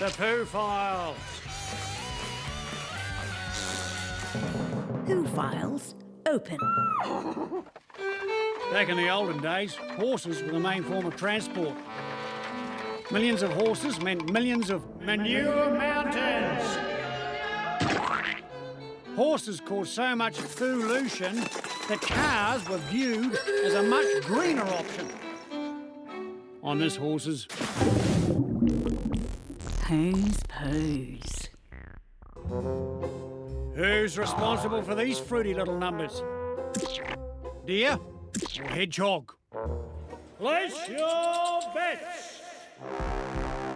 The Poo Files. Poo Files, open. Back in the olden days, horses were the main form of transport. Millions of horses meant millions of manure mountains. Horses caused so much pollution that cars were viewed as a much greener option. On this horses. Who's Poos? Who's responsible for these fruity little numbers? Deer or hedgehog? Place your bets!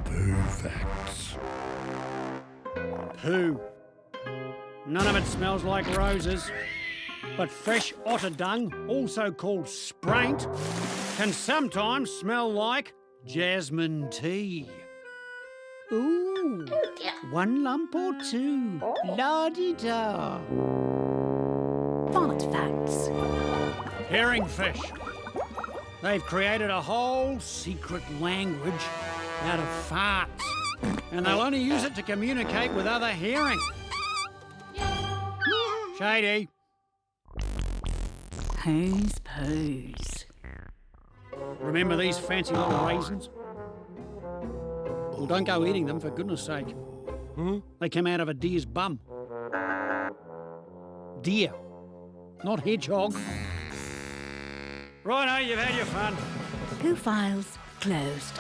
Poo Facts. Poo. None of it smells like roses, but fresh otter dung, also called spraint, can sometimes smell like jasmine tea. Ooh, one lump or two, la-di-da. Fart facts. Herring fish. They've created a whole secret language out of farts, and they'll only use it to communicate with other herring. Shady. Who's Poos? Remember these fancy little raisins? Well, don't go eating them, for goodness sake. They come out of a deer's bum. Deer, not hedgehog. Righto, you've had your fun. Poo Files, closed.